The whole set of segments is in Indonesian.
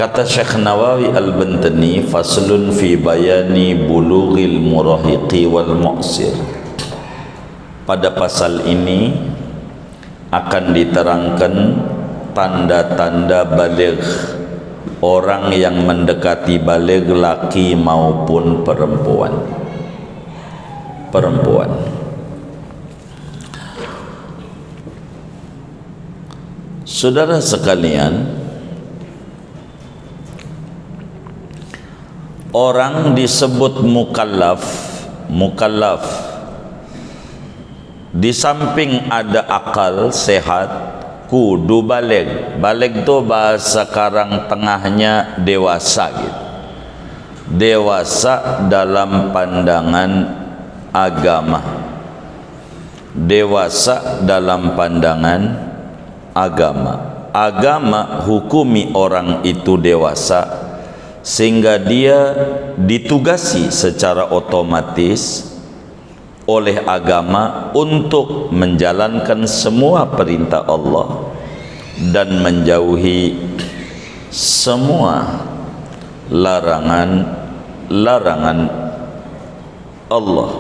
Kata Syekh Nawawi Al-Bantani, faslun fi bayani bulughil murahiqi wal mu'sir. Pada pasal ini akan diterangkan tanda-tanda baligh, orang yang mendekati baligh, laki maupun perempuan. Saudara sekalian, orang disebut mukallaf. Di samping ada akal sehat, kudu baligh. Baligh itu bahasa sekarang tengahnya dewasa gitu. Dewasa dalam pandangan agama. Dewasa dalam pandangan agama. Agama hukumi orang itu dewasa sehingga dia ditugasi secara otomatis oleh agama untuk menjalankan semua perintah Allah dan menjauhi semua larangan Allah.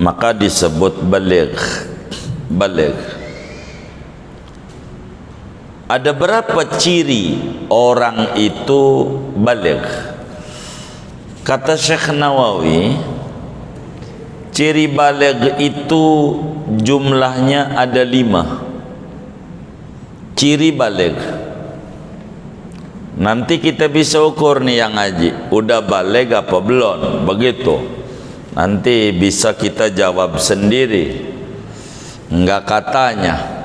Maka disebut baligh. Ada berapa ciri orang itu baligh? Kata Syekh Nawawi, ciri baligh itu jumlahnya ada 5. Ciri baligh. Nanti kita bisa ukur nih yang ngaji, udah baligh apa belum, begitu. Nanti bisa kita jawab sendiri, enggak katanya.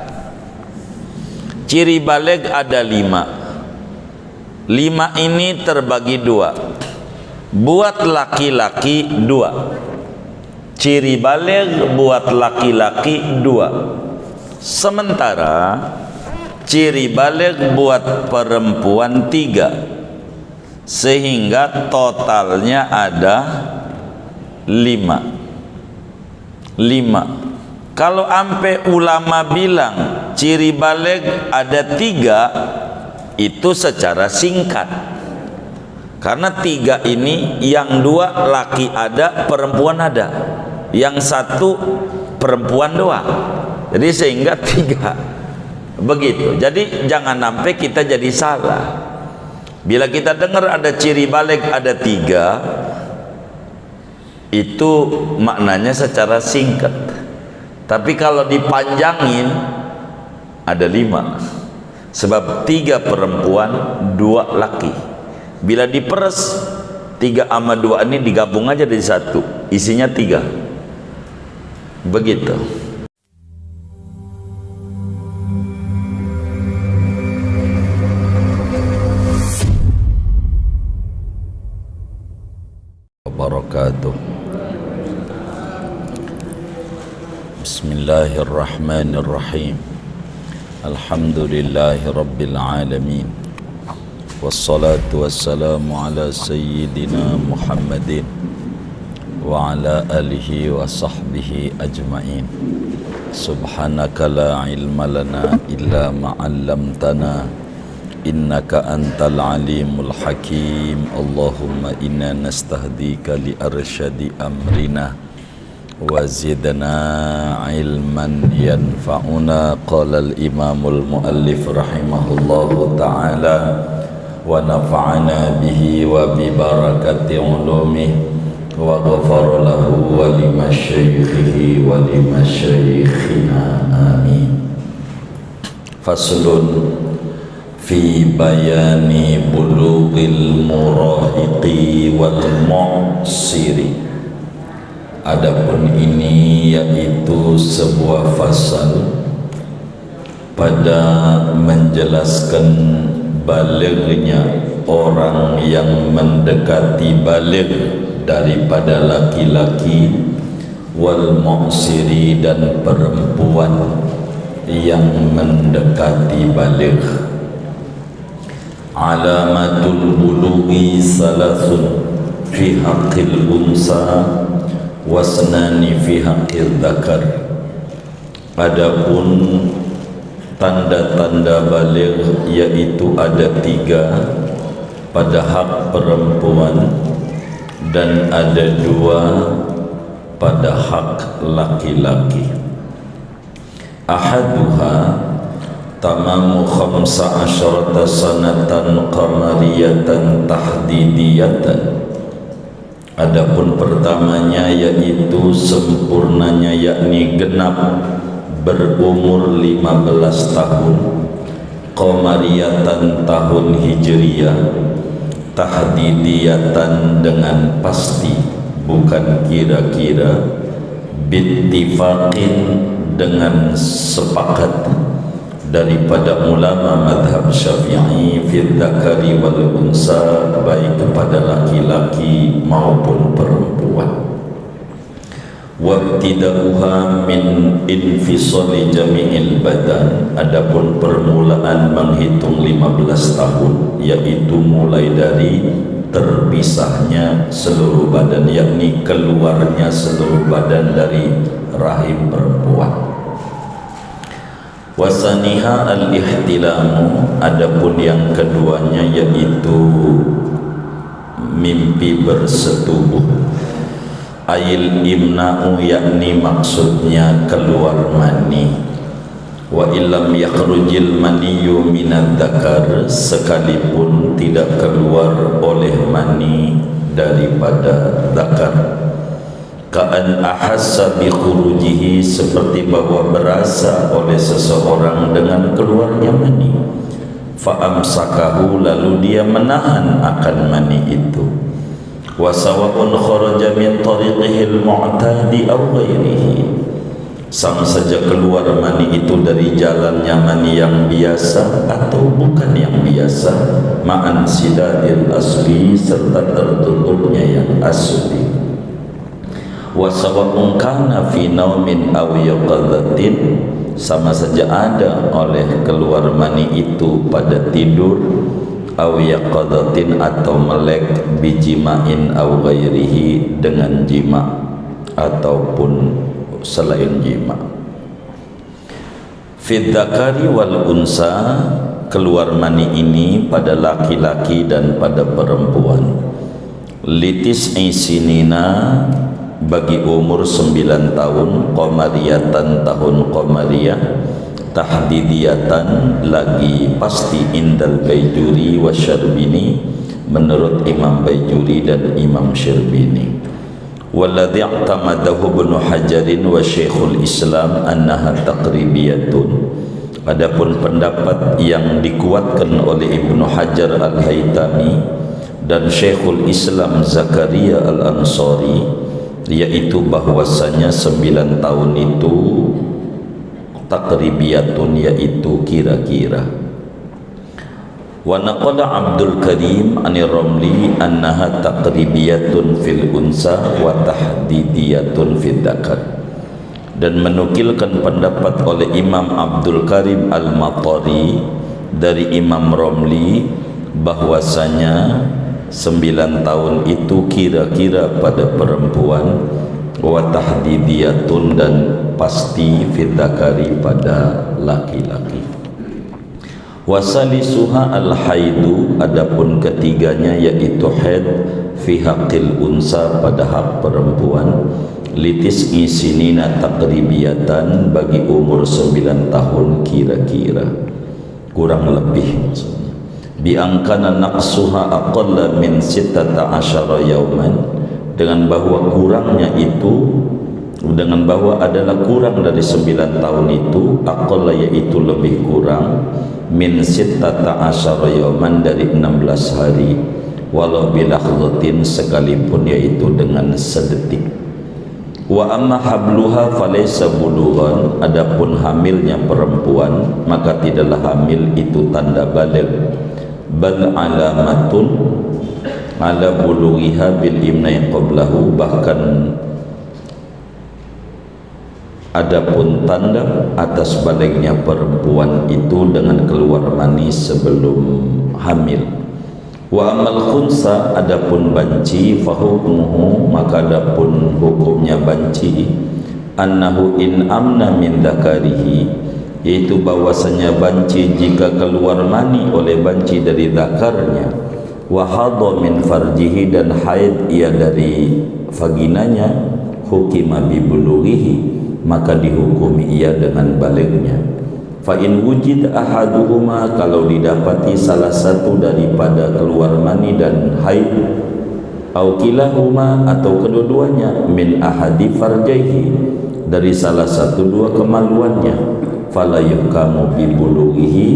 Ciri baligh ada 5. 5 ini terbagi 2. Buat laki-laki 2. Ciri baligh buat laki-laki 2. Sementara ciri baligh buat perempuan 3. Sehingga totalnya ada 5. Kalau ampe ulama bilang ciri baligh ada 3, itu secara singkat. Karena 3 ini, yang 2 laki ada, perempuan ada. Yang 1 perempuan doang. Jadi sehingga 3. Begitu. Jadi jangan sampai kita jadi salah. Bila kita dengar ada ciri baligh ada 3, itu maknanya secara singkat. Tapi kalau dipanjangin ada 5. Sebab 3 perempuan, 2 laki. Bila diperes 3 sama 2 ini digabung aja jadi 1, isinya 3. Begitu. Wabarakatuh. Bismillahirrahmanirrahim. Alhamdulillahi rabbil alamin. Wassalatu wassalamu ala sayyidina Muhammadin wa ala alihi wa sahbihi ajma'in. Subhanaka la ilma lana illa ma'allamtana innaka antal alimul hakim. Allahumma inna nastahdika li arsyadi amrina wa zidna ilman yanfa'una. Qala al-imamul muallif rahimahullahu ta'ala wa nafa'ana bihi wa bi barakati ulumihi wa ghafara lahu wa limasyayikhihi wa limasyayikhina amin. Faslun fi bayani bulughil murahiqi wal mu'siri. Adapun ini yaitu sebuah fasal pada menjelaskan balighnya orang yang mendekati baligh daripada laki-laki, wal mu'siri dan perempuan yang mendekati baligh. Alamatul bulughi salasun fi haqqil unsa wasnani fi haqqil dzakar. Adapun tanda-tanda baligh yaitu ada 3 pada hak perempuan dan ada 2 pada hak laki-laki. Ahaduha tamamu 15 sanatan qamariyatan tahdidiyatan. Adapun pertamanya yaitu sempurnanya, yakni genap berumur 15 tahun, qamariyatan tahun hijriyah, tahdidiyatan dengan pasti bukan kira-kira, bittifaqin dengan sepakat daripada ulama madhab Syafi'i fil dzakari wal unsa, baik kepada laki-laki maupun perempuan. Wabtida'uha min infisali jami'il badan. Adapun permulaan menghitung 15 tahun yaitu mulai dari terpisahnya seluruh badan, yakni keluarnya seluruh badan dari rahim perempuan. Wasaniha al-ihtilamu. Adapun yang keduanya yaitu mimpi bersetubuh. Ail imna'u, yakni maksudnya keluar mani. Wa illam yakhrujil maniyyu minadz dzakar, sekalipun tidak keluar oleh mani daripada dzakar. Ka'an ahassa bi khurujihi, seperti bahwa berasa oleh seseorang dengan keluarnya mani. Fa amsakahu, lalu dia menahan akan mani itu. Wa sawa'un kharaja min tariqihi al-mu'tadi aw ghairihi, sama saja keluar mani itu dari jalannya mani yang biasa atau bukan yang biasa, ma'an sidadil asli, serta tertutupnya yang asli. Wa sawa'un kana fi naumin aw yaqadhatin, sama saja ada oleh keluar mani itu pada tidur, aw yaqadhatin atau melek, bijima'in aw ghairihi, dengan jima ataupun selain jima. Fid dzakari wal unsa, keluar mani ini pada laki-laki dan pada perempuan. Litis'i sinina, bagi umur 9 tahun, qamariyatan tahun qamariyah, tahdidiyatan lagi pasti, indal Baijuri wa Syarbini, menurut Imam Baijuri dan Imam Syarbini. Walladhi i'tamadahu Ibnu Hajarin wa Syekhul Islam annaha taqribiyatun. Adapun pendapat yang dikuatkan oleh Ibnu Hajar Al-Haytami dan Syekhul Islam Zakaria Al-Ansari, yaitu bahwasanya 9 tahun itu taqribiyatun, yaitu kira-kira. Wa naqala Abdul Karim anir Ramli annaha taqribiyatun fil unsa wa tahdidiyatun fil dzakar, dan menukilkan pendapat oleh Imam Abdul Karim Al-Matari dari Imam Ramli bahwasanya 9 tahun itu kira-kira pada perempuan, wa tahdidiyatun, dan pasti fil dzakari pada laki-laki. Wasalisuha al-haidu, adapun ketiganya yaitu haid, fi haqqil unsa, pada hak perempuan, litis'i sinina taqribiyatan, bagi umur 9 tahun kira-kira, kurang lebih maksudnya. Biangkana naqsuha aqalla min 16 yauman, dengan bahwa kurangnya itu, dengan bahwa adalah kurang dari 9 tahun itu, aqalla yaitu lebih kurang, min 16 yauman, dari 16 hari, walau bilahzatin, sekalipun yaitu dengan sedetik. Wa amma habluha falaysa bulughan, adapun hamilnya perempuan maka tidaklah hamil itu tanda baligh, bal alamatun ala bulughiha bil imna'i qablahu, bahkan adapun tanda atas balighnya perempuan itu dengan keluar mani sebelum hamil. Wa amal khunsa, adapun banci, fahukmuhu, maka adapun hukumnya banci, annahu in amna min dzakarihi, yaitu bahwasanya banci jika keluar mani oleh banci dari zakarnya, wa hadha min farjihi, dan haid ia dari vaginanya, hukima bi bulughihi, maka dihukumi ia dengan balignya. Fa in wujid ahaduhuma, kalau didapati salah satu daripada keluar mani dan haid, au kilahuma, atau kedua-duanya, min ahadi farjaihi, dari salah satu dua kemaluannya, fala yuhkamu bi bulughihi,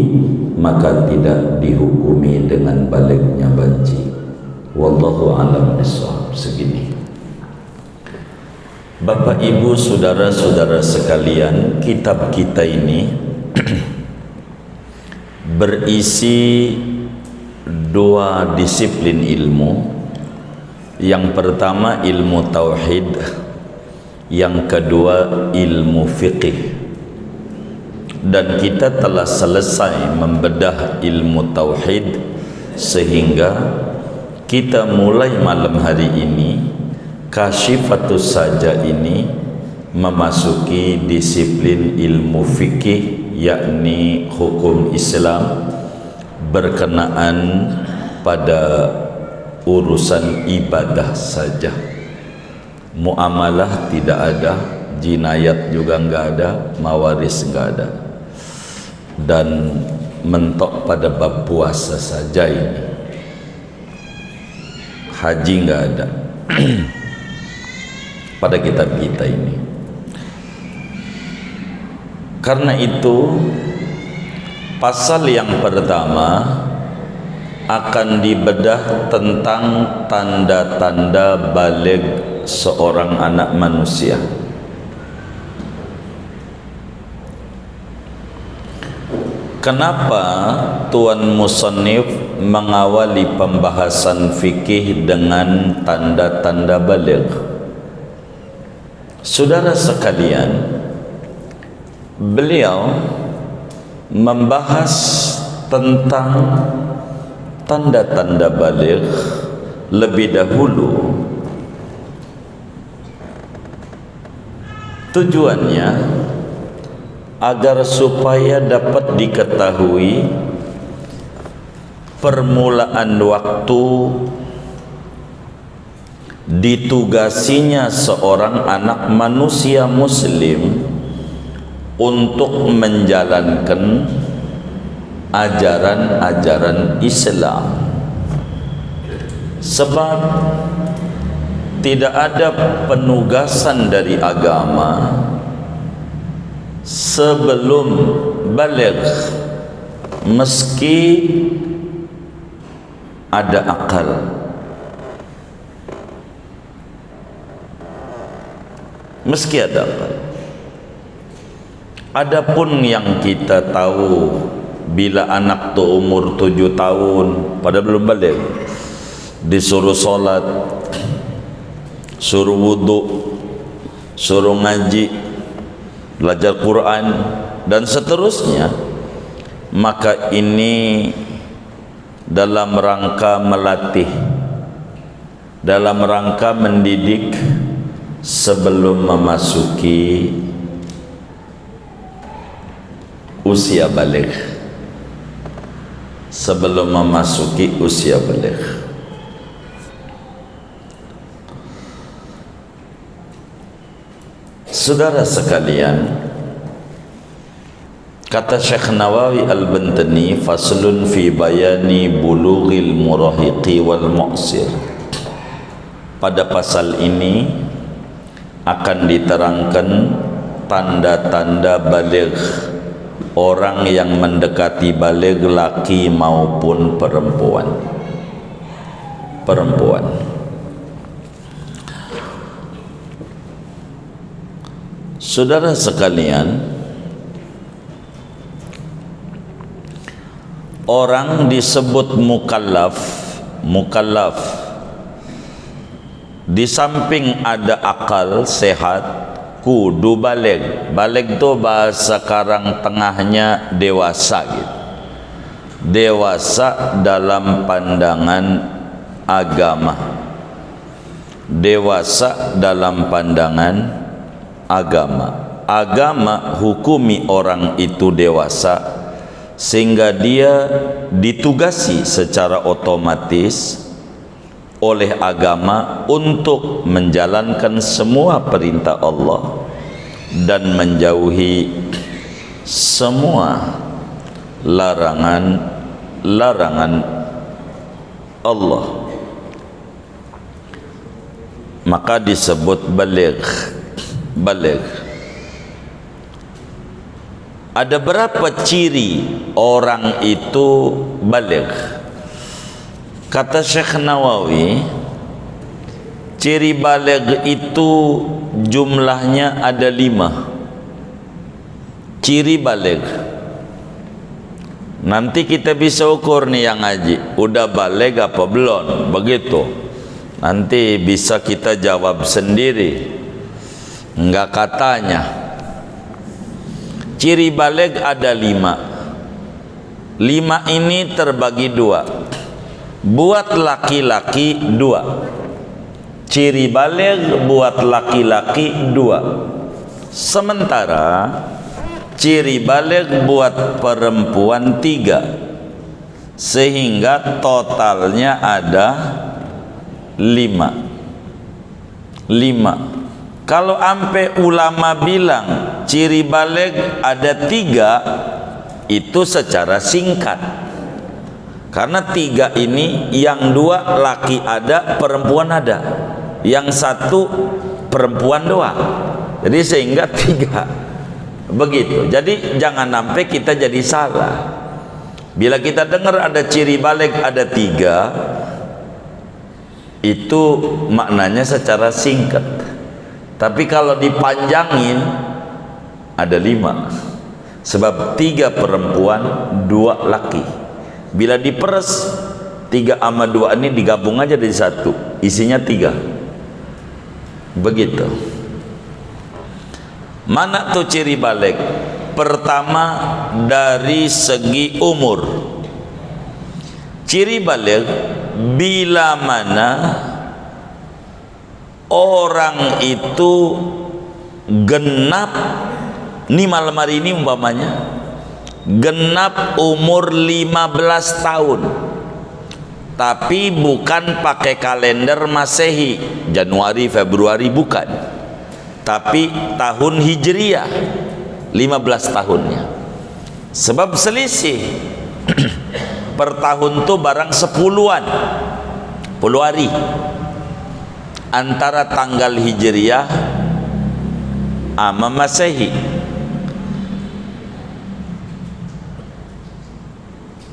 maka tidak dihukumi dengan balignya banci. Wallahu a'lam bishawab. Segini. Bapak Ibu saudara-saudara sekalian, kitab kita ini berisi dua disiplin ilmu. Yang pertama ilmu tauhid, yang kedua ilmu fiqih. Dan kita telah selesai membedah ilmu tauhid, sehingga kita mulai malam hari ini Kasyifatus Saja ini memasuki disiplin ilmu fikih, yakni hukum Islam berkenaan pada urusan ibadah saja. Muamalah tidak ada, jinayat juga enggak ada, mawaris enggak ada, dan mentok pada bab puasa saja ini. Haji enggak ada pada kitab kita ini. Karena itu pasal yang pertama akan dibedah tentang tanda-tanda baligh seorang anak manusia. Kenapa Tuan Musannif mengawali pembahasan fikih dengan tanda-tanda baligh? Saudara sekalian, beliau membahas tentang tanda-tanda baligh lebih dahulu. Tujuannya agar supaya dapat diketahui permulaan waktu ditugasinya seorang anak manusia muslim untuk menjalankan ajaran-ajaran Islam. Sebab tidak ada penugasan dari agama sebelum baligh, meski ada akal. Meski ada akal. Adapun yang kita tahu, bila anak tu umur 7 tahun pada belum baligh, disuruh solat, suruh wudu, suruh ngaji, belajar Quran dan seterusnya, maka ini dalam rangka melatih, dalam rangka mendidik sebelum memasuki usia baligh, sebelum memasuki usia baligh. Saudara sekalian, kata Syekh Nawawi Al-Bantani, faslun fi bayani bulughil murahiqi wal mu'sir. Pada pasal ini akan diterangkan tanda-tanda baligh orang yang mendekati baligh, laki maupun perempuan. Saudara sekalian, orang disebut mukallaf. Di samping ada akal sehat, kudu baligh. Baligh tu bahasa sekarang tengahnya dewasa gitu. Dewasa dalam pandangan agama. Dewasa dalam pandangan agama. agama hukumi orang itu dewasa sehingga dia ditugasi secara otomatis oleh agama untuk menjalankan semua perintah Allah dan menjauhi semua larangan Allah, maka disebut baligh. Ada berapa ciri orang itu baligh? Kata Syekh Nawawi, ciri baligh itu jumlahnya ada 5 ciri baligh. Nanti kita bisa ukur nih yang ngaji, udah baligh apa belum, begitu. Nanti bisa kita jawab sendiri, enggak katanya. Ciri baligh ada 5 ini terbagi 2. Buat laki-laki 2. Ciri baligh buat laki-laki 2. Sementara ciri baligh buat perempuan 3, sehingga totalnya ada 5. Kalau ampe ulama bilang ciri baligh ada 3, itu secara singkat, karena 3 ini yang 2 laki ada, perempuan ada, yang 1 perempuan doang, jadi sehingga 3. Begitu. Jadi jangan sampai kita jadi salah. Bila kita dengar ada ciri baligh ada 3, itu maknanya secara singkat. Tapi kalau dipanjangin ada 5. Sebab 3 perempuan, 2 laki. Bila diperes 3 sama 2 ini digabung aja jadi 1, isinya 3. Begitu. Mana tuh ciri baligh? Pertama, dari segi umur. Ciri baligh bila mana orang itu genap, ini malam hari ini umpamanya genap umur 15 tahun, tapi bukan pakai kalender Masehi, Januari, Februari, bukan, tapi tahun Hijriah, 15 tahunnya. Sebab selisih per tahun tuh barang 10 hari antara tanggal Hijriah sama Masehi.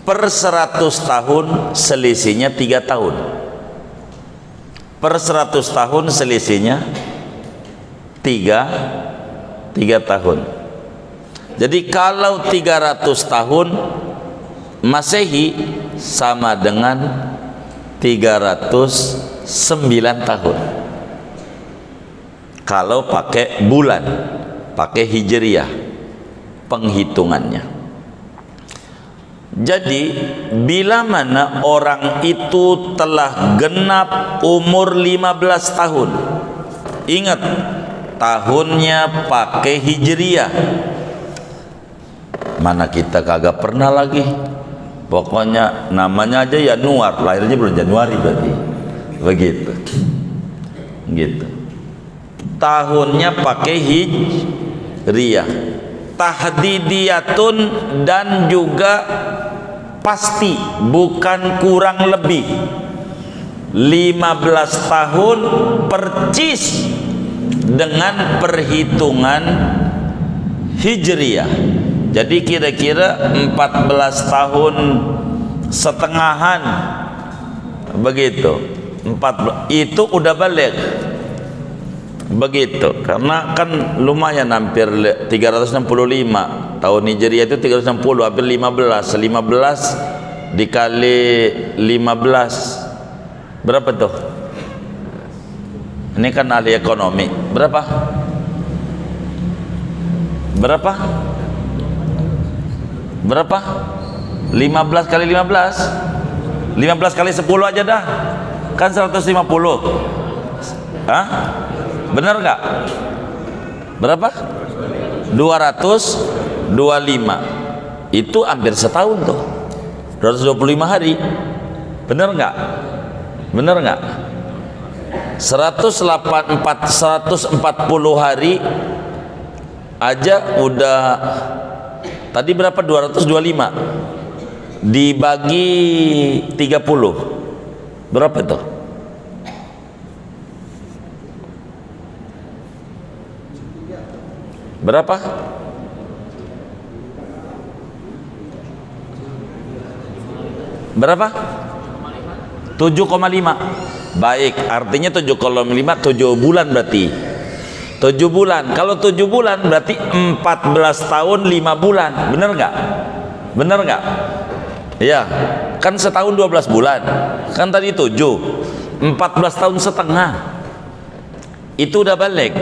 Per 100 tahun selisihnya 3 tahun. Per 100 tahun selisihnya 3 tahun. Jadi kalau 300 tahun Masehi sama dengan 309 tahun. Kalau pakai bulan, pakai Hijriah penghitungannya. Jadi bila mana orang itu telah genap umur 15 tahun, ingat tahunnya pakai Hijriah. Mana kita kagak pernah lagi, pokoknya namanya aja Januar, lahirnya bulan Januari berarti, begitu, gitu. Tahunnya pakai Hijriah, tahdidiyatun, dan juga pasti, bukan kurang lebih 15 tahun percis dengan perhitungan Hijriah. Jadi kira-kira 14 tahun setengahan, begitu. 14 itu udah baligh. Begitu, karena kan lumayan hampir 365 tahun Hijriah itu 360, hampir 15 dikali 15 berapa tuh? Ini kan ahli ekonomi, berapa? 15 kali 15 kali 10 aja dah, kan 150. Hah? Benar nggak? Berapa? 225. Itu hampir setahun tuh. 225 hari. Bener nggak? Bener nggak? 140 hari aja udah, tadi berapa? 225 dibagi 30 berapa itu? Berapa? Berapa? 7,5. Baik, artinya 7,5 7 bulan berarti. 7 bulan. Kalau 7 bulan berarti 14 tahun 5 bulan. Bener nggak? Bener nggak? Iya. Kan setahun 12 bulan. Kan tadi 7. 14 tahun setengah. Itu udah balik.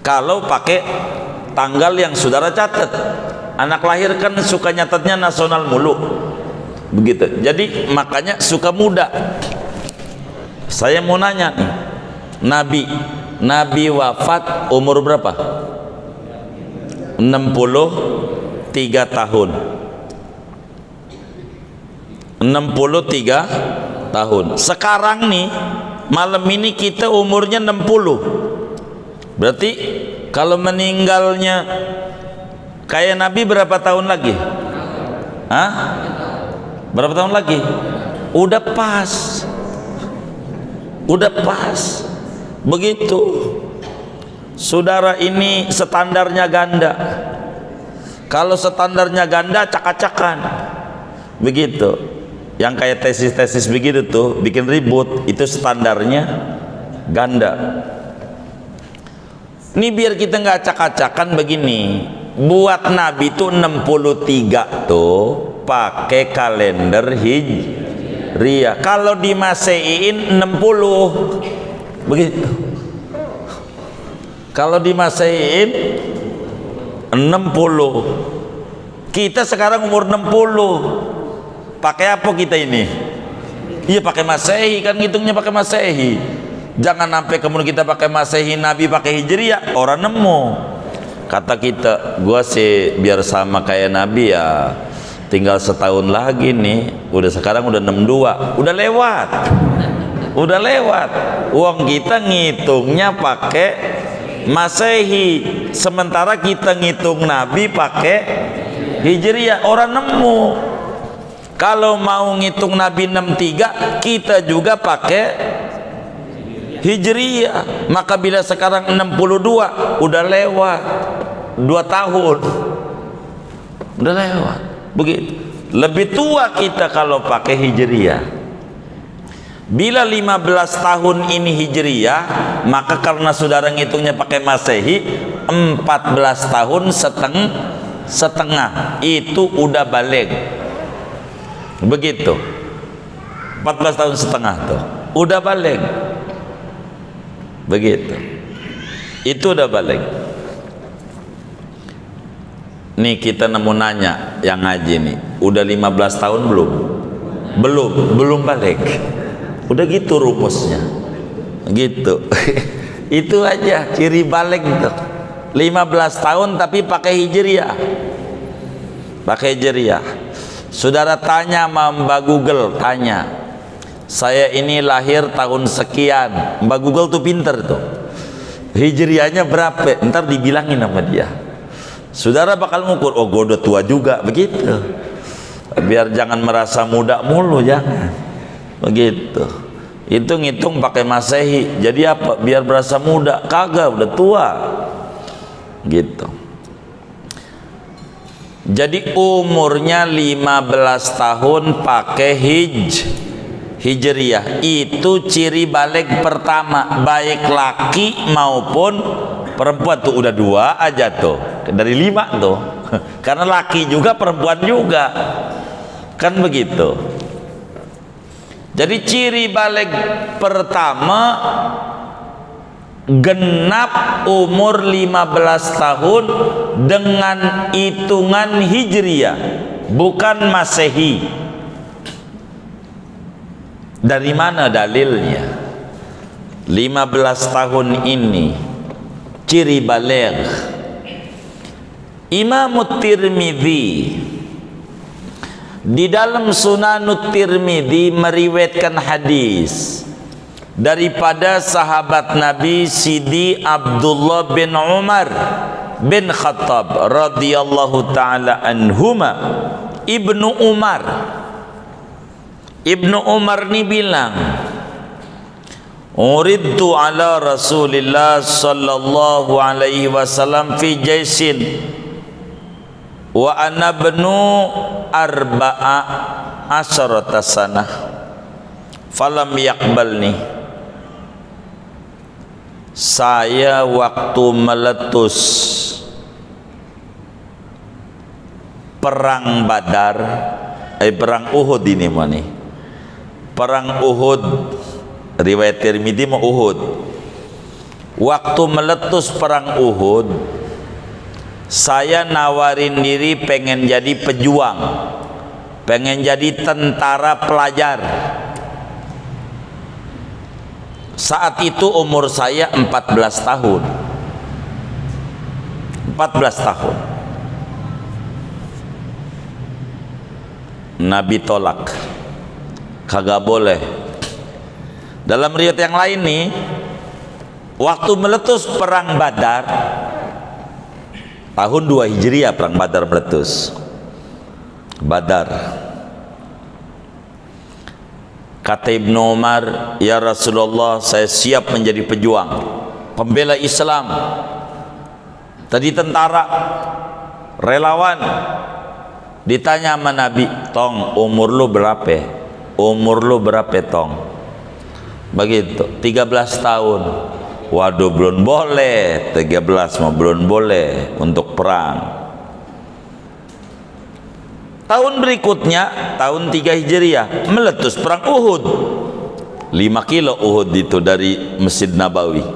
Kalau pakai tanggal yang saudara catat. Anak lahir kan suka nyatatnya nasional mulu. Begitu. Jadi makanya suka muda. Saya mau nanya nih, Nabi wafat umur berapa? 63 tahun. 63 tahun. Sekarang nih, malam ini kita umurnya 60. Berarti kalau meninggalnya kayak Nabi berapa tahun lagi? Hah? Berapa tahun lagi? Udah pas. Udah pas. Begitu. Saudara ini standarnya ganda. Kalau standarnya ganda, acak-acakan. Begitu. Yang kayak tesis-tesis begitu tuh, bikin ribut, itu standarnya ganda. Ini biar kita nggak acak-acakan begini. Buat Nabi itu 63 tuh pakai kalender Hijriah. Kalau di Masehiin 60. Begitu. Kalau di Masehiin 60. Kita sekarang umur 60. Pakai apa kita ini? Iya pakai Masehi, kan ngitungnya pakai Masehi. Jangan sampai kemudian kita pakai Masehi, Nabi pakai Hijriah, orang nemu. Kata kita, gua sih biar sama kayak Nabi ya, tinggal setahun lagi nih. Udah sekarang udah 62, udah lewat. Udah lewat. Uang kita ngitungnya pakai Masehi, sementara kita ngitung Nabi pakai Hijriah, orang nemu. Kalau mau ngitung Nabi 63, kita juga pakai Hijriah. Maka bila sekarang 62, udah lewat 2 tahun. Udah lewat. Begitu. Lebih tua kita kalau pakai Hijriah. Bila 15 tahun ini Hijriah, maka karena saudara ngitungnya pakai Masehi, 14 tahun setengah itu udah balik. Begitu. 14 tahun setengah tuh udah balik. Begitu. Itu udah balik. Nih kita nemu nanya yang ngaji nih, udah 15 tahun belum? Belum balik. Udah gitu rumusnya. Gitu. Itu aja ciri balik tuh. 15 tahun tapi pakai Hijriah. Pakai Hijriah. Saudara tanya sama Mbak Google, tanya, saya ini lahir tahun sekian. Mbak Google tuh pinter tuh, Hijriahnya berapa, ntar dibilangin sama dia. Saudara bakal ngukur, oh gue udah tua juga, begitu. Biar jangan merasa muda mulu, jangan. Begitu. Itu ngitung pakai Masehi. Jadi apa? Biar berasa muda, kagak, udah tua. Gitu. Jadi umurnya 15 tahun pakai Hijriah. Itu ciri balik pertama, baik laki maupun perempuan. Tuh udah 2 aja tuh, dari 5 tuh. Karena laki juga perempuan juga, kan begitu. Jadi ciri balik pertama, genap umur 15 tahun dengan hitungan Hijriah, bukan Masehi. Dari mana dalilnya? 15 tahun ini ciri balik. Imam Tirmidzi di dalam Sunanut Tirmidzi meriwayatkan hadis daripada sahabat Nabi Sidi Abdullah bin Umar bin Khattab radhiyallahu taala anhuma. Ibnu Umar ni bilang, uridtu ala Rasulillah sallallahu alaihi wasallam fi jaisin wa ana ibnu arba'a asyrata sanah falam yaqbalni. Saya waktu meletus perang Badar, perang Uhud ini mana? Perang Uhud, riwayat Tirmidzi mau Uhud. Waktu meletus perang Uhud, saya nawarin diri pengen jadi pejuang, pengen jadi tentara pelajar. Saat itu umur saya 14 tahun. 14 tahun. Nabi tolak, kagak boleh. Dalam riwayat yang lain nih, waktu meletus perang Badar tahun 2 Hijriah, perang Badar meletus. Badar, kata Ibnu Umar, ya Rasulullah, saya siap menjadi pejuang, pembela Islam, tadi tentara, relawan. Ditanya sama Nabi, tong umur lu berapa? Umur lu berapa tong? Begitu, 13 tahun. Waduh, belum boleh. 13 mah belum boleh untuk perang. Tahun berikutnya, tahun 3 Hijriah, meletus perang Uhud. 5 kilo Uhud itu dari Masjid Nabawi.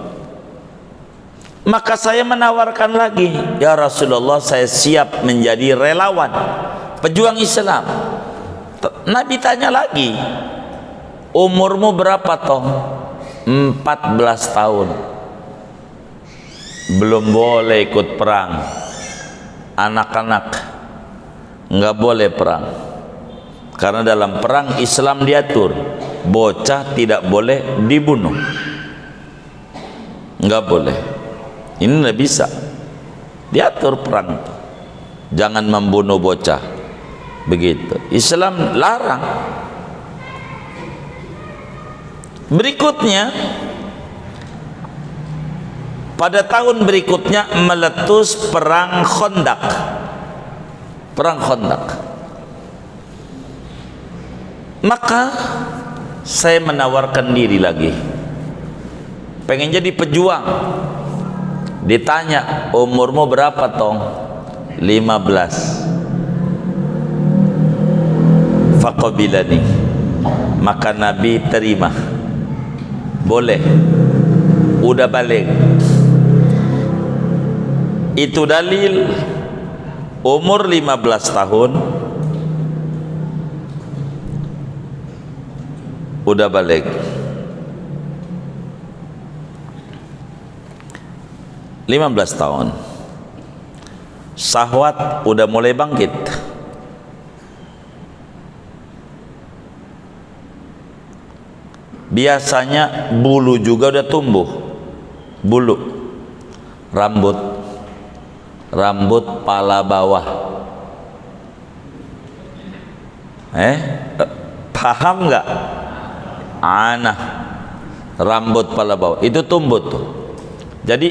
Maka saya menawarkan lagi, ya Rasulullah, saya siap menjadi relawan, pejuang Islam. Nabi tanya lagi, umurmu berapa toh? 14 tahun. Belum boleh ikut perang. Anak-anak nggak boleh perang, karena dalam perang Islam diatur bocah tidak boleh dibunuh, nggak boleh. Ini nggak bisa, diatur perang, jangan membunuh bocah, begitu. Islam larang. Berikutnya, pada tahun berikutnya meletus perang Khandaq. Perang Khandaq. Maka saya menawarkan diri lagi, pengen jadi pejuang. Ditanya, umurmu berapa tong? 15. Faqabilani, maka Nabi terima, boleh, udah balik. Itu dalil umur 15 tahun udah balik. Lima 15 tahun syahwat udah mulai bangkit. Biasanya bulu juga udah tumbuh, bulu rambut pala bawah. Paham nggak? Rambut pala bawah itu tumbuh tuh. Jadi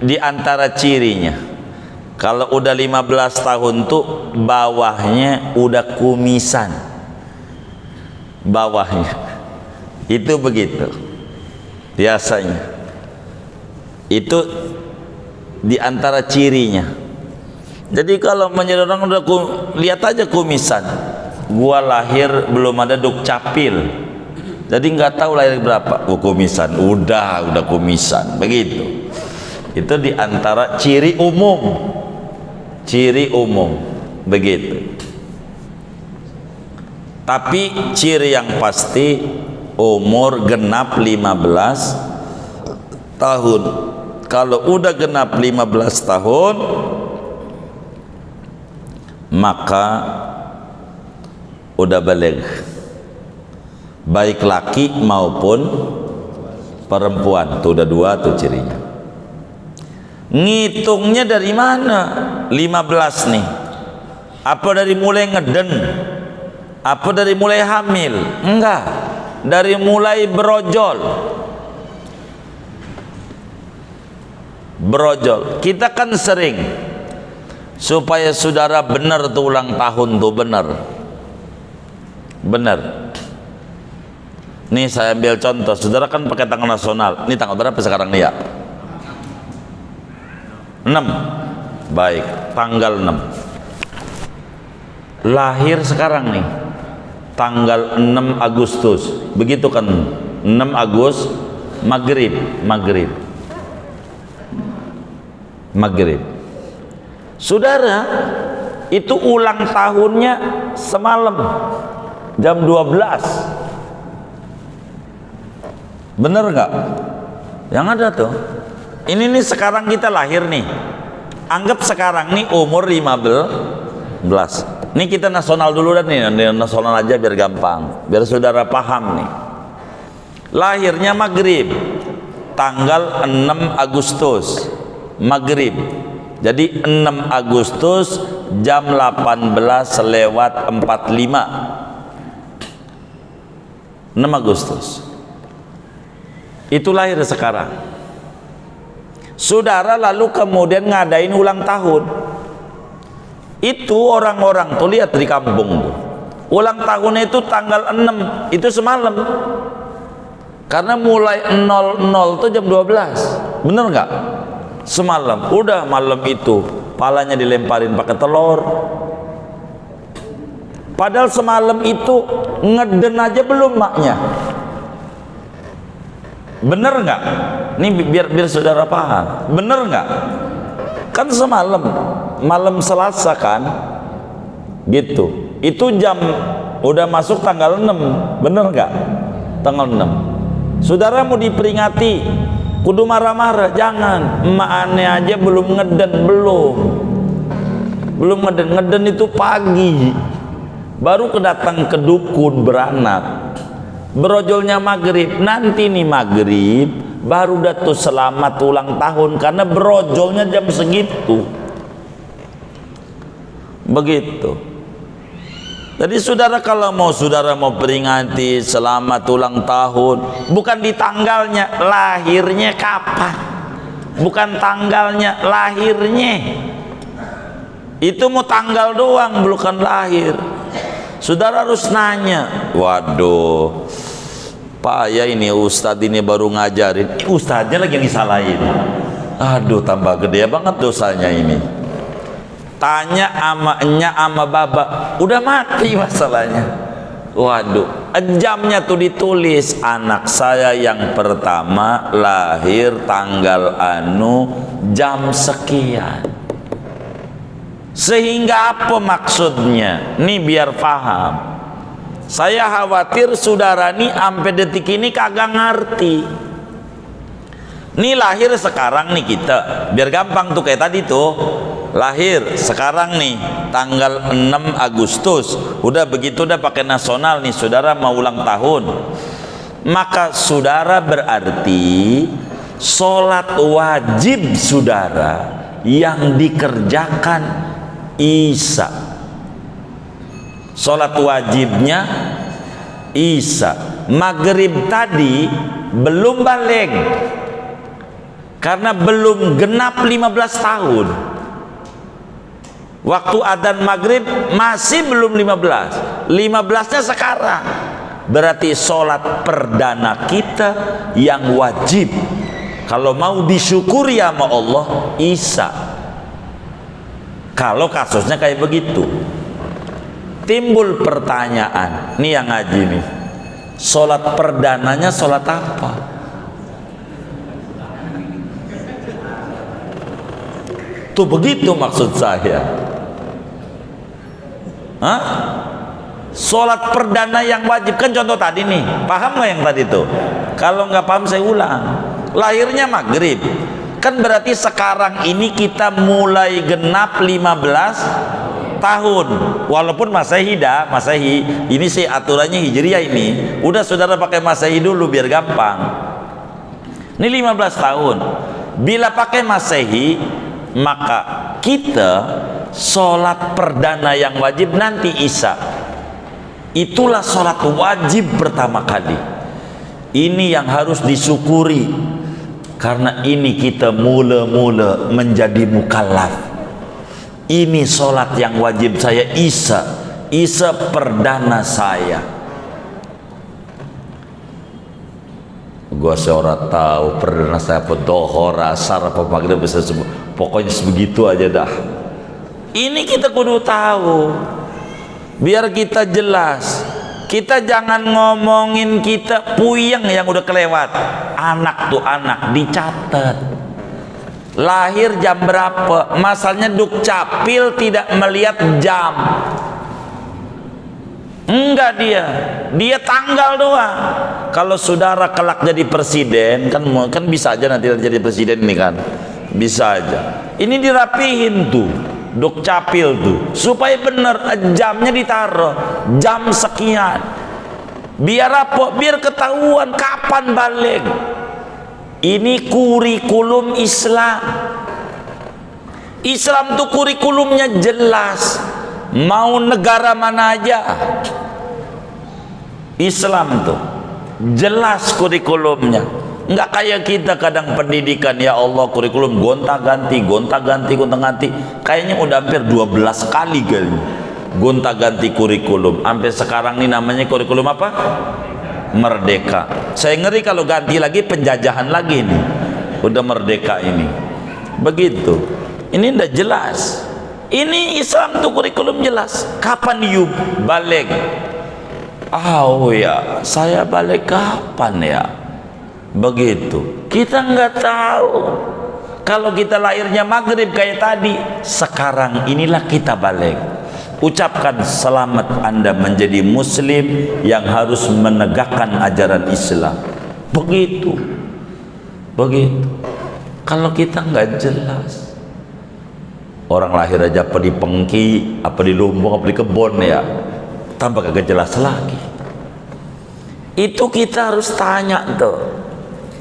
di antara cirinya, kalau udah 15 tahun tuh bawahnya udah kumisan, bawahnya itu begitu biasanya. Itu di antara cirinya. Jadi kalau menjadi orang udah lihat aja kumisan. Gua lahir belum ada dukcapil, jadi nggak tahu lahir berapa. Kumisan, udah kumisan, begitu. Itu di antara ciri umum, begitu. Tapi ciri yang pasti umur genap 15 tahun. Kalau udah genap 15 tahun maka udah balik, baik laki maupun perempuan. Tuh udah dua tuh cirinya. Ngitungnya dari mana 15 nih? Apa dari mulai ngeden? Apa dari mulai hamil? Enggak, dari mulai brojol. Brojol. Kita kan sering, supaya saudara benar tuh ulang tahun tuh benar. Nih saya ambil contoh, saudara kan pakai tanggal nasional. Ini tanggal berapa sekarang nih ya? 6. Baik, tanggal 6. Lahir sekarang nih tanggal 6 Agustus. Begitu kan? 6 Agustus maghrib. Saudara, itu ulang tahunnya semalam jam 12. Bener nggak? Yang ada tuh. Ini nih sekarang kita lahir nih. Anggap sekarang nih umur 15. Ini kita nasional dulu dan nih, nasional aja biar gampang, biar saudara paham nih. Lahirnya maghrib, tanggal 6 Agustus, maghrib. Jadi 6 Agustus jam 18:45. 6 Agustus. Itu lahir sekarang. Saudara lalu kemudian ngadain ulang tahun. Itu orang-orang tuh lihat di kampung tuh. Ulang tahunnya itu tanggal 6, itu semalam. Karena mulai 00 tuh jam 12. Bener nggak? Semalam. Udah malam itu palanya dilemparin pakai telur. Padahal semalam itu ngeden aja belum maknya. Bener nggak? Ini biar saudara paham. Bener nggak? Kan semalam, malam Selasa kan, gitu. Itu jam udah masuk tanggal 6, bener nggak? Tanggal 6. Saudara mau diperingati, kudu marah-marah, jangan. Emak aneh aja belum ngeden, belum ngeden itu pagi. Baru kedatang ke dukun beranak. Berojolnya maghrib, nanti nih maghrib baru tuh selamat ulang tahun karena berojolnya jam segitu. Begitu. Jadi saudara kalau saudara mau peringati selamat ulang tahun, bukan di tanggalnya, lahirnya kapan? Bukan tanggalnya, lahirnya. Itu mau tanggal doang, bukan lahir. Saudara harus nanya, waduh, Pak ya ini ustadz ini baru ngajarin, ustadznya lagi yang disalahin. Aduh, tambah gede banget dosanya ini. Tanya ama enya ama baba, udah mati masalahnya. Waduh, jamnya tuh ditulis, anak saya yang pertama lahir tanggal anu jam sekian. Sehingga apa maksudnya? Nih biar paham. Saya khawatir saudara nih sampai detik ini kagak ngerti. Nih lahir sekarang nih kita, biar gampang tuh kayak tadi tuh. Lahir sekarang nih tanggal 6 Agustus. Udah begitu udah pakai nasional nih, saudara mau ulang tahun. Maka saudara berarti sholat wajib saudara yang dikerjakan Isya. Sholat wajibnya Isya. Maghrib tadi belum balik karena belum genap 15 tahun. Waktu adzan maghrib masih belum 15. 15-nya sekarang. Berarti sholat perdana kita yang wajib kalau mau disyukuri sama Allah Isya. Kalau kasusnya kayak begitu, timbul pertanyaan, nih yang ngaji nih, sholat perdananya sholat apa? Tuh begitu maksud saya. Hah? Sholat perdana yang wajib, kan contoh tadi nih, paham nggak yang tadi tuh? Kalau nggak paham saya ulang. Lahirnya maghrib, kan berarti sekarang ini kita mulai genap 15 tahun, walaupun Masehi dah, Masehi ini sih aturannya Hijriah ini. Udah saudara pakai Masehi dulu biar gampang. Ini 15 tahun. Bila pakai Masehi, maka kita sholat perdana yang wajib nanti Isya. Itulah sholat wajib pertama kali. Ini yang harus disyukuri, karena ini kita mula-mula menjadi mukallaf. Ini sholat yang wajib saya Isya perdana saya. Gua seorang tahu perdana saya apa dohor, asar, apa maghrib, pokoknya sebegitu aja dah. Ini kita kudu tahu, biar kita jelas. Kita jangan ngomongin kita puyeng yang udah kelewat. Anak tuh anak dicatat. Lahir jam berapa? Masalahnya Dukcapil tidak melihat jam. Enggak, dia tanggal doang. Kalau saudara kelak jadi presiden, kan bisa aja nanti jadi presiden ini kan, bisa aja. Ini dirapihin tuh Dukcapil tuh, supaya bener jamnya ditaruh jam sekian. Biar apa? Biar ketahuan kapan balik. Ini kurikulum Islam. Islam tuh kurikulumnya jelas. Mau negara mana aja, Islam tuh jelas kurikulumnya. Enggak kayak kita kadang pendidikan, ya Allah, kurikulum gonta-ganti. Kayaknya udah hampir 12 kali gonta-ganti kurikulum. Sampai sekarang ini namanya kurikulum apa? Merdeka. Saya ngeri kalau ganti lagi penjajahan lagi nih. Udah merdeka ini. Begitu. Ini udah jelas. Ini Islam tuh kurikulum jelas. Kapan you balik? Oh ya, saya balik kapan ya? Begitu. Kita nggak tahu. Kalau kita lahirnya maghrib kayak tadi, sekarang inilah kita balik. Ucapkan selamat Anda menjadi muslim yang harus menegakkan ajaran Islam. Begitu. Kalau kita nggak jelas, orang lahir aja apa di Pengki, apa di Lumbung, apa di kebon ya, tambah kagak jelas lagi. Itu kita harus tanya tuh,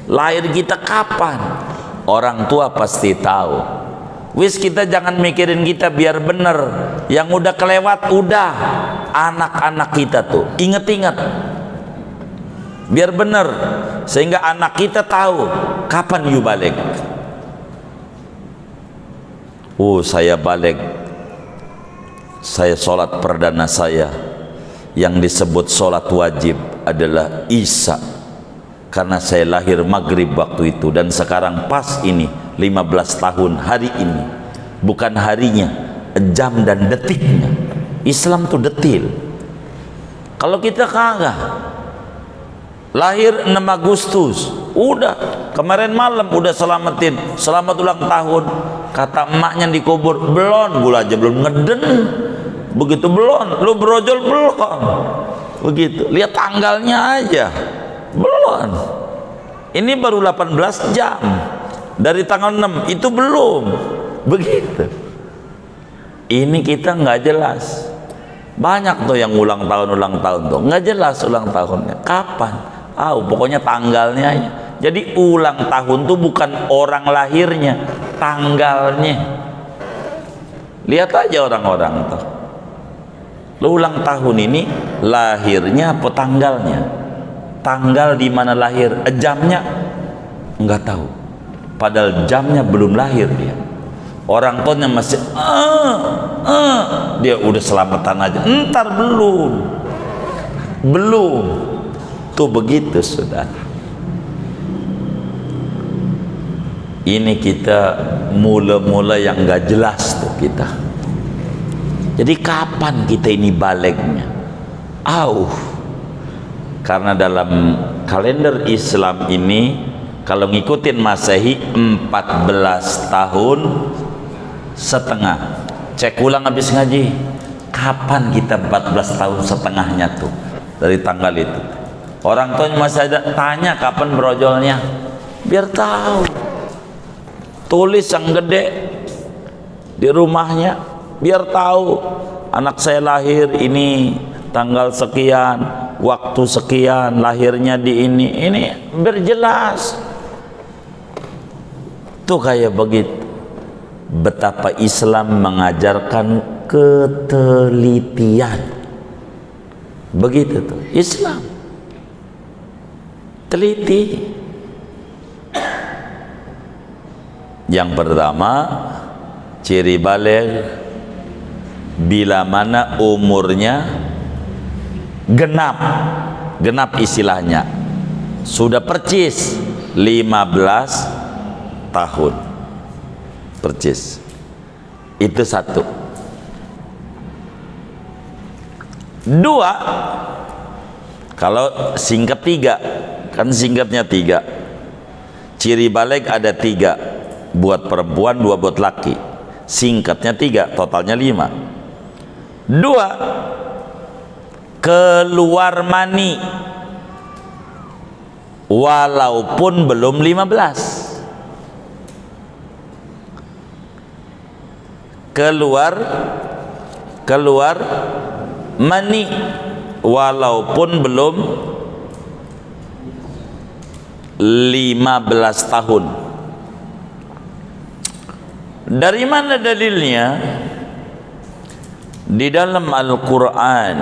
lahir kita kapan? Orang tua pasti tahu. Wis, kita jangan mikirin kita biar bener. Yang udah kelewat udah. Anak-anak kita tuh inget-inget, biar bener, sehingga anak kita tahu kapan you balik. Saya balik, saya sholat perdana saya yang disebut sholat wajib adalah Isya, karena saya lahir maghrib waktu itu. Dan sekarang pas ini 15 tahun hari ini, bukan harinya, jam dan detiknya. Islam tuh detil. Kalau kita kagak, lahir 6 Agustus, udah kemarin malam udah selamatin, selamat ulang tahun. Kata emaknya dikubur, belum, gula aja belum ngeden. Begitu belum, lu brojol belum. Begitu, lihat tanggalnya aja, belum. Ini baru 18 jam dari tanggal 6, itu belum. Begitu. Ini kita nggak jelas. Banyak tuh yang ulang tahun tuh nggak jelas ulang tahunnya kapan. Pokoknya tanggalnya aja. Jadi ulang tahun tuh bukan orang lahirnya, tanggalnya. Lihat aja orang-orang tuh, lu ulang tahun ini lahirnya apa tanggalnya? Tanggal di mana lahir, jamnya nggak tahu. Padahal jamnya belum lahir dia. Orang tuanya masih dia udah selamatan aja, entar belum tuh. Begitu sudah. Ini kita mula-mula yang nggak jelas tuh kita. Jadi kapan kita ini baliknya? Karena dalam kalender Islam ini, kalau ngikutin Masehi 14 tahun setengah. Cek ulang habis ngaji, kapan kita 14 tahun setengahnya tuh dari tanggal itu. Orang tuanya masih ada, tanya kapan brojolnya, biar tahu. Tulis yang gede di rumahnya, biar tahu anak saya lahir ini tanggal sekian, waktu sekian, lahirnya di ini berjelas. Tuh kayak begitu. Betapa Islam mengajarkan ketelitian. Begitu tuh Islam, teliti. Yang pertama, ciri baligh bila mana umurnya genap istilahnya, sudah percis 15 tahun. Percis. Itu satu. Dua, kalau singkat tiga, kan singkatnya tiga. Ciri baligh ada tiga, buat perempuan, dua buat laki. Singkatnya tiga, totalnya 5. Dua, keluar mani walaupun belum 15. Keluar mani walaupun belum 15 tahun. Dari mana dalilnya? Di dalam Al-Quran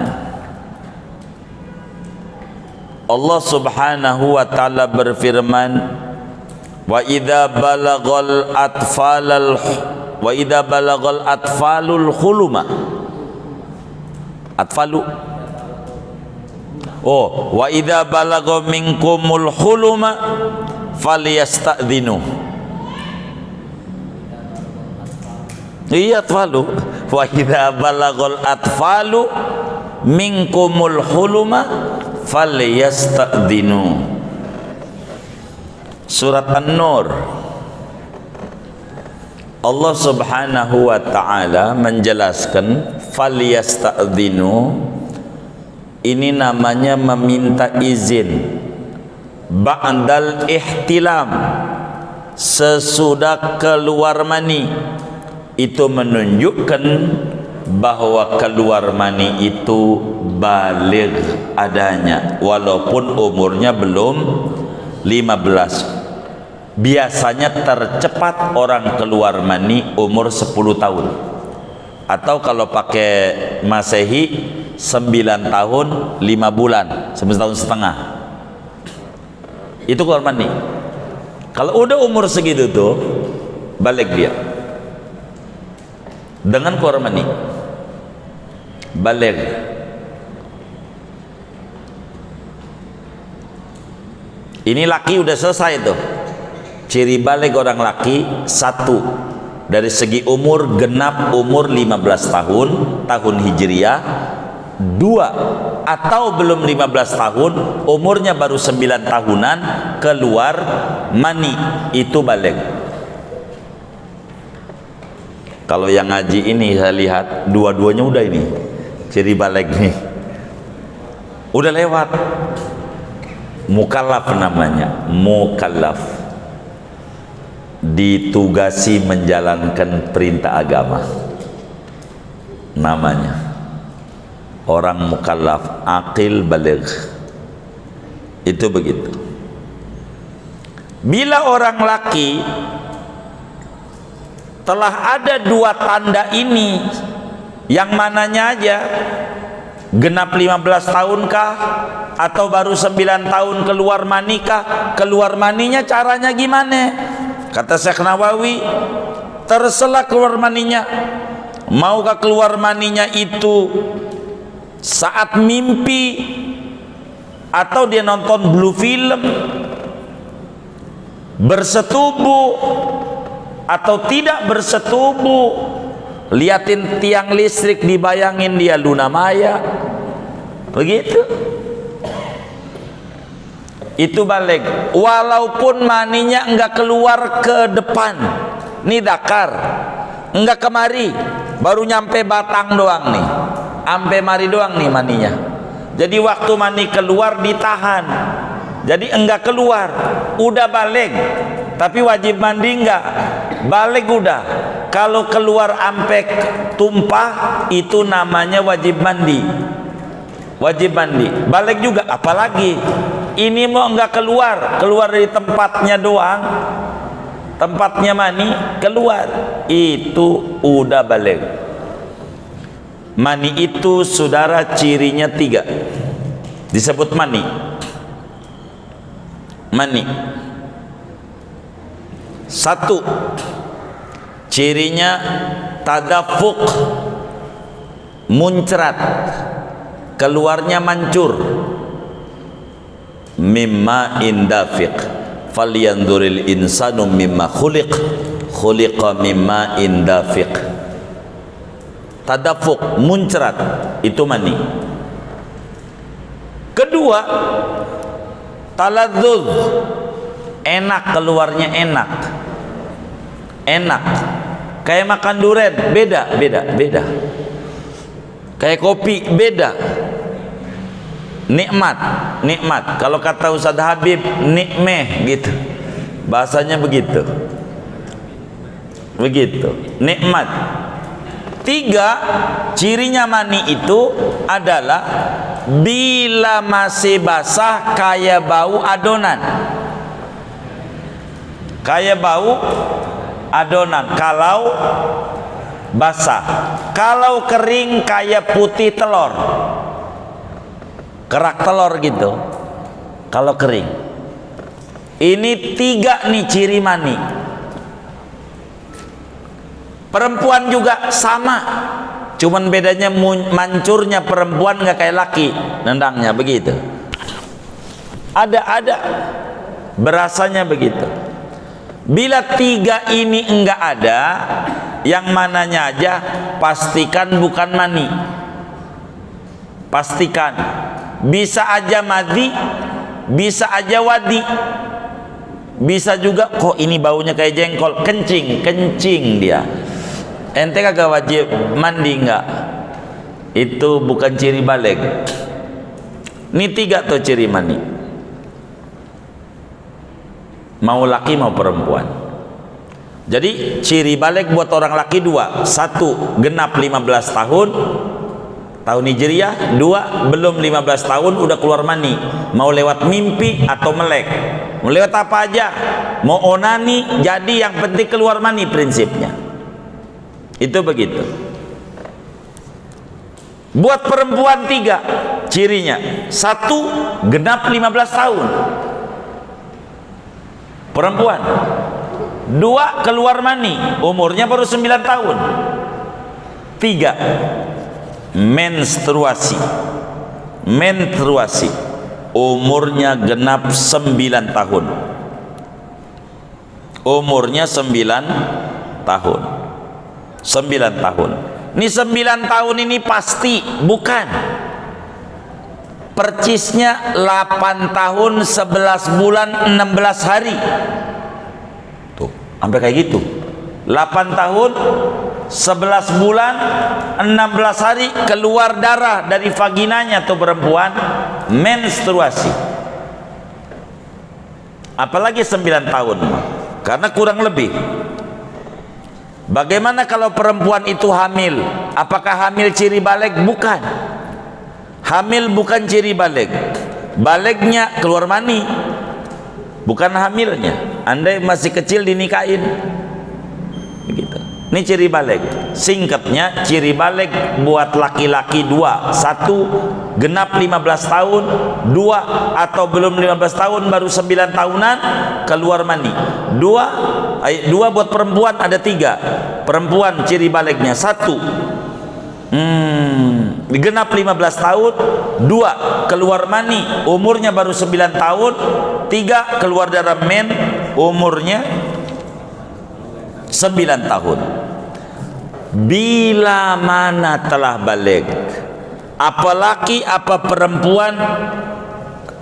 Allah subhanahu wa ta'ala berfirman, wa idza balagal atfalul huluma. Wa idza balagha minkumul huluma falyasta'dhinu. Iya, atfalu. Wa idza balagal atfalu minkumul huluma falyasta'dhinu. Surat An-Nur. Allah subhanahu wa ta'ala menjelaskan falyasta'dhinu, ini namanya meminta izin ba'dal ihtilam, sesudah keluar mani. Itu menunjukkan bahwa keluar mani itu baligh adanya walaupun umurnya belum 15. Biasanya tercepat orang keluar mani umur 10 tahun, atau kalau pakai Masehi 9 tahun 5 bulan, 9 tahun setengah itu keluar mani. Kalau udah umur segitu tuh balik dia dengan keluar mani, balik. Ini laki udah selesai tuh. Ciri balik orang laki, satu, dari segi umur genap umur 15 tahun Hijriah. Dua, atau belum 15 tahun, umurnya baru 9 tahunan, keluar mani, itu balik. Kalau yang ngaji ini saya lihat dua-duanya udah ini ciri balik nih, udah lewat. Mukallaf namanya, mukallaf, ditugasi menjalankan perintah agama, namanya orang mukallaf, aqil baligh. Itu begitu. Bila orang laki telah ada dua tanda ini, yang mananya aja, genap 15 tahunkah atau baru 9 tahun keluar manikah? Keluar maninya caranya gimana? Kata Syekh Nawawi, terserah keluar maninya. Maukah keluar maninya itu saat mimpi, atau dia nonton blue film, bersetubuh atau tidak bersetubuh, liatin tiang listrik dibayangin dia Luna Maya, begitu. Itu balik walaupun maninya enggak keluar ke depan, nih dakar enggak kemari, baru nyampe batang doang nih, ampe mari doang nih maninya. Jadi waktu mani keluar ditahan, jadi enggak keluar, udah balik. Tapi wajib mandi enggak? Balik udah. Kalau keluar ampe tumpah itu namanya wajib mandi. Wajib mandi. Balik juga, apalagi ini mau enggak keluar dari tempatnya doang, tempatnya mani keluar, itu udah balik. Mani itu saudara cirinya 3 disebut mani. Mani 1 cirinya tadafuk, muncrat, keluarnya mancur. Mimma indafiq falyanzuril insanu mimma khuliqa mimma indafiq. Tadafuk, muncrat, itu mani. Kedua, taladzuz, enak, keluarnya enak. Enak. Kayak makan durian, beda. Kayak kopi, beda. Nikmat. Kalau kata Ustaz Habib, nikmeh gitu. Bahasanya begitu. Nikmat. 3 cirinya mani itu adalah bila masih basah kayak bau adonan. Kalau basah. Kalau kering kayak putih telur, kerak telur gitu. Kalau kering. Ini 3 nih ciri mani. Perempuan juga sama, cuman bedanya mancurnya perempuan nggak kayak laki, nendangnya begitu. Ada berasanya begitu. Bila 3 ini enggak ada, yang mananya aja pastikan bukan mani. Pastikan. Bisa aja madi, bisa aja wadi, bisa juga kok ini baunya kayak jengkol, kencing dia. Ente kagak wajib mandi enggak? Itu bukan ciri balik. Ini 3 tuh ciri mani. Mau laki mau perempuan. Jadi ciri balik buat orang laki 2. 1 genap 15 tahun Hijriah. 2 belum 15 tahun udah keluar mani. Mau lewat mimpi atau melek, mau lewat apa aja, mau onani, jadi yang penting keluar mani prinsipnya. Itu begitu. Buat perempuan 3 cirinya. 1 genap 15 tahun perempuan. 2 keluar mani, umurnya baru 9 tahun. 3 menstruasi, umurnya genap 9 tahun. Umurnya 9 tahun. 9 tahun. Ini 9 tahun ini pasti bukan. Percisnya 8 tahun 11 bulan 16 hari. Tuh, sampai kayak gitu. 8 tahun 11 bulan 16 hari keluar darah dari vaginanya tuh perempuan, menstruasi. Apalagi 9 tahun. Karena kurang lebih. Bagaimana kalau perempuan itu hamil? Apakah hamil ciri balik? Bukan. Hamil bukan ciri balik. Baliknya keluar mani, bukan hamilnya. Anda masih kecil dinikahin, begitu. Ini ciri balik. Singkatnya, ciri balik buat laki-laki 2. 1 genap 15 tahun. 2 atau belum 15 tahun, baru 9 tahunan keluar mani. 2 buat perempuan ada 3. Perempuan ciri baliknya 1 genap 15 tahun. 2 keluar mani, umurnya baru 9 tahun. 3 keluar darah men, umurnya 9 tahun. Bila mana telah balik, apa laki apa perempuan,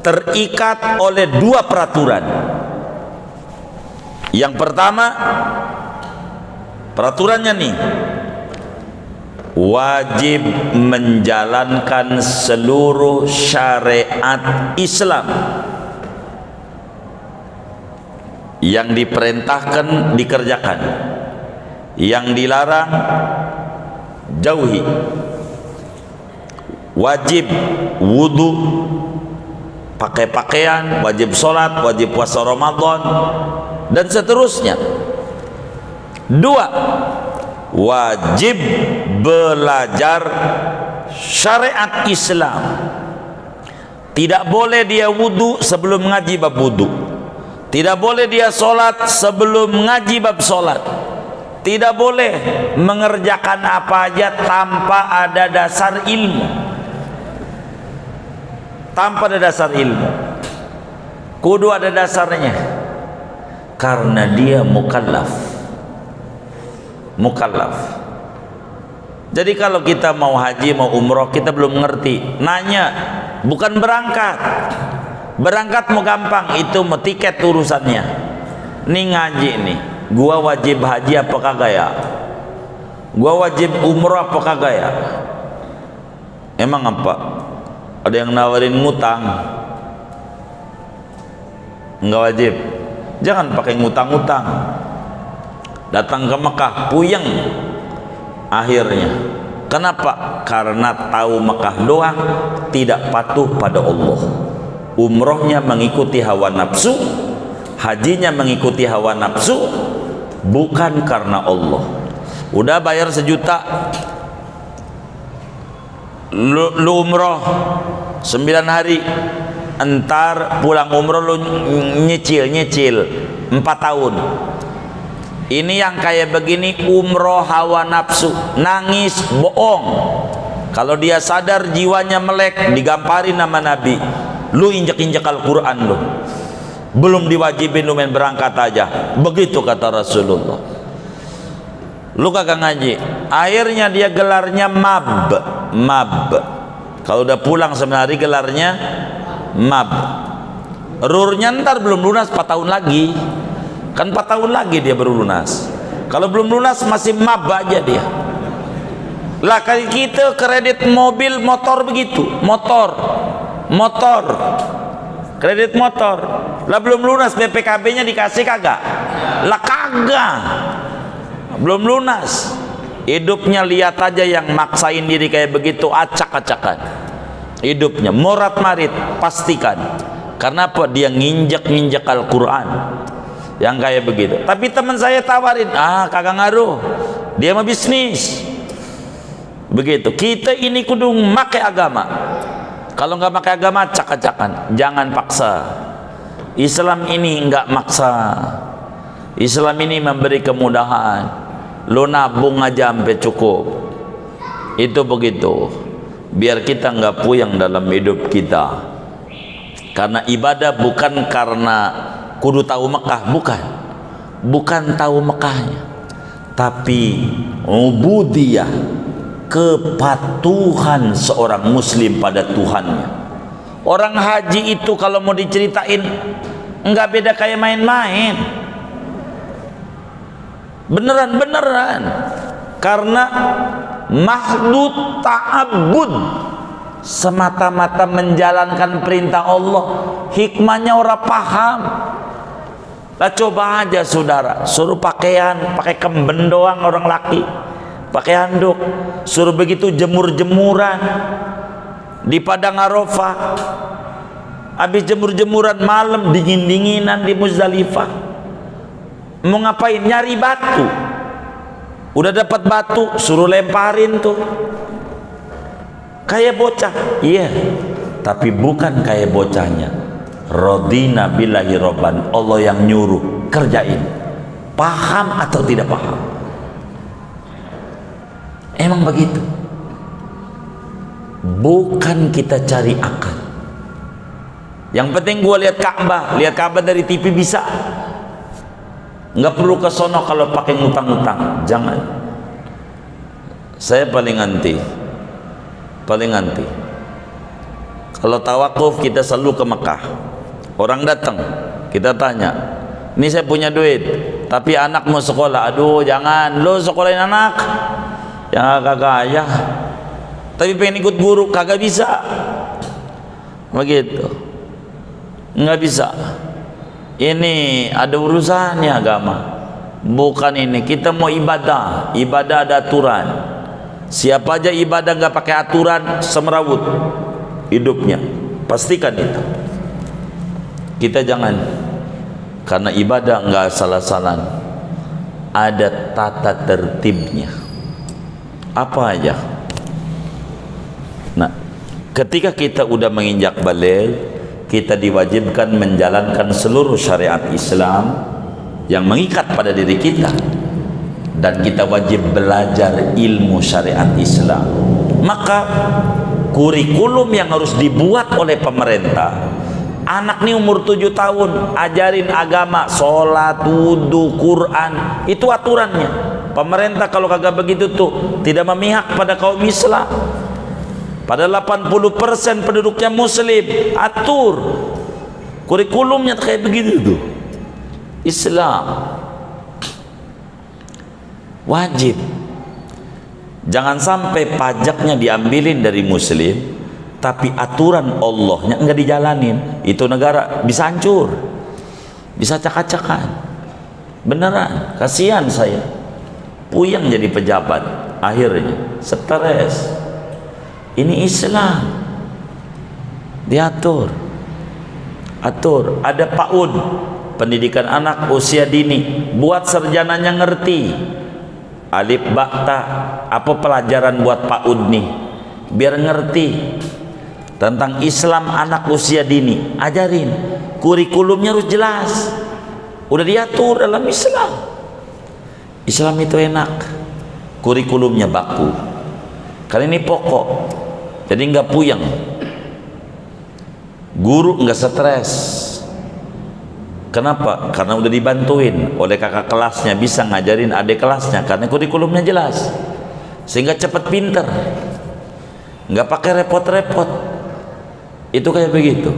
terikat oleh 2 peraturan. Yang pertama, peraturannya nih, wajib menjalankan seluruh syariat Islam. yang diperintahkan dikerjakan, yang dilarang jauhi. Wajib wudu, pakai pakaian, wajib sholat, wajib puasa Ramadan, dan seterusnya. Dua, wajib belajar syariat Islam. Tidak boleh dia wudu sebelum ngaji bab wudu. Tidak boleh dia sholat sebelum ngaji bab sholat. Tidak boleh mengerjakan apa aja tanpa ada dasar ilmu. Tanpa ada dasar ilmu. Kudu ada dasarnya. Karena dia mukallaf. Mukallaf. Jadi kalau kita mau haji, mau umroh, kita belum ngerti, nanya, bukan berangkat. Berangkat mau gampang, itu mau tiket urusannya. Nih ngaji nih, gua wajib haji apa kagak ya? Gua wajib umroh apa kagak ya? Emang apa? Ada yang nawarin ngutang? Enggak wajib. Jangan pakai ngutang-ngutang. Datang ke Mekah, puyeng akhirnya. Kenapa? Karena tahu Mekah doang, tidak patuh pada Allah. Umrohnya mengikuti hawa nafsu, hajinya mengikuti hawa nafsu, bukan karena Allah. Udah bayar 1 juta, lu umroh 9 hari, entar pulang umroh lu nyicil 4 tahun. Ini yang kayak begini umroh hawa nafsu, nangis bohong. Kalau dia sadar jiwanya melek, digamparin nama Nabi, lu injek-injek Al-Quran lu, belum diwajibin lu main berangkat aja. Begitu kata Rasulullah. Lu kagak ngaji, akhirnya dia gelarnya mab. Kalau udah pulang 9 hari gelarnya mab. Rurnya ntar belum lunas 4 tahun lagi. Kan 4 tahun lagi dia baru lunas. Kalau belum lunas masih mab aja dia. Lah kali kita kredit mobil motor begitu, motor kredit motor, lah belum lunas BPKB nya dikasih kagak? Lah kagak, belum lunas. Hidupnya lihat aja yang maksain diri kayak begitu, acak-acakan hidupnya, morat marit, pastikan. Karena apa? Dia nginjek Al-Quran yang kayak begitu. Tapi teman saya tawarin, kagak ngaruh, dia mah bisnis. Begitu. Kita ini kudu make agama. Kalau nggak pakai agama, acak-acakan. Jangan paksa. Islam ini nggak maksa. Islam ini memberi kemudahan. Lo nabung aja sampai cukup. Itu begitu. Biar kita nggak puyeng dalam hidup kita. Karena ibadah bukan karena kudu tahu Mekah, bukan tahu Mekahnya, tapi ubudiyah, kepatuhan seorang muslim pada Tuhannya. Orang haji itu kalau mau diceritain enggak beda kayak main-main, beneran. Karena mahdud ta'abbud, semata-mata menjalankan perintah Allah. Hikmahnya orang paham. Lah coba aja saudara, suruh pakaian pakai kemben doang orang laki, pakai handuk, suruh begitu jemur-jemuran di padang Arafah, habis jemur-jemuran malam dingin-dinginan di Muzdalifah. Mau ngapain? Nyari batu. Udah dapat batu, suruh lemparin tuh. Kayak bocah, iya, tapi bukan kayak bocahnya. Radina billahi robban, Allah yang nyuruh, kerjain. Paham atau tidak paham? Emang begitu. Bukan kita cari akal. Yang penting gua lihat Ka'bah dari TV bisa. Nggak perlu ke sono kalau pakai ngutang-ngutang. Jangan. Saya paling anti. Kalau tawakuf kita selalu ke Mekah. Orang datang, kita tanya, ini saya punya duit, tapi anak mau sekolah. Aduh, jangan, lo sekolahin anak yang kagak ayah, tapi pengen ikut guru, kagak bisa. Begitu, nggak bisa. Ini ada urusannya agama. Bukan ini, kita mau ibadah. Ibadah ada aturan. Siapa aja ibadah nggak pakai aturan, semerawut hidupnya. Pastikan itu. Kita jangan, karena ibadah nggak salah-salah. Ada tata tertibnya. Apa aja? Nah, ketika kita udah menginjak balik, kita diwajibkan menjalankan seluruh syariat Islam yang mengikat pada diri kita, dan kita wajib belajar ilmu syariat Islam. Maka kurikulum yang harus dibuat oleh pemerintah, anak nih umur 7 tahun ajarin agama, sholat, wudu, Quran, itu aturannya. Pemerintah kalau kagak begitu tuh tidak memihak pada kaum Islam. Pada 80% penduduknya muslim, atur kurikulumnya kayak begitu tuh. Islam wajib. Jangan sampai pajaknya diambilin dari muslim, tapi aturan Allahnya enggak dijalanin. Itu negara bisa hancur, bisa cakak-cakan. Beneran, kasihan saya. Puyeng jadi pejabat, akhirnya stres. Ini Islam diatur. Atur. Ada PAUD, pendidikan anak usia dini, buat sarjananya ngerti alif bakta. Apa pelajaran buat PAUD nih, biar ngerti tentang Islam anak usia dini. Ajarin, kurikulumnya harus jelas, udah diatur dalam Islam. Islam itu enak, kurikulumnya baku, karena ini pokok, jadi nggak puyeng, guru nggak stres. Kenapa? Karena udah dibantuin oleh kakak kelasnya, bisa ngajarin adik kelasnya, karena kurikulumnya jelas, sehingga cepat pinter, nggak pakai repot-repot. Itu kayak begitu.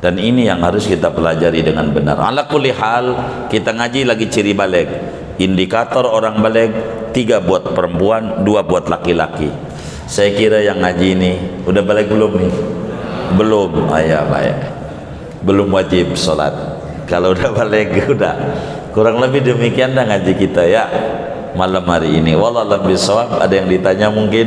Dan ini yang harus kita pelajari dengan benar. Ala kulli hal, kita ngaji lagi ciri baligh. Indikator orang baligh 3 buat perempuan, 2 buat laki-laki. Saya kira yang ngaji ini udah baligh belum nih? Belum. Ya baik. Belum wajib sholat. Kalau udah baligh udah. Kurang lebih demikian dah ngaji kita ya malam hari ini. Wallahu a'lam bishawab. Ada yang ditanya mungkin?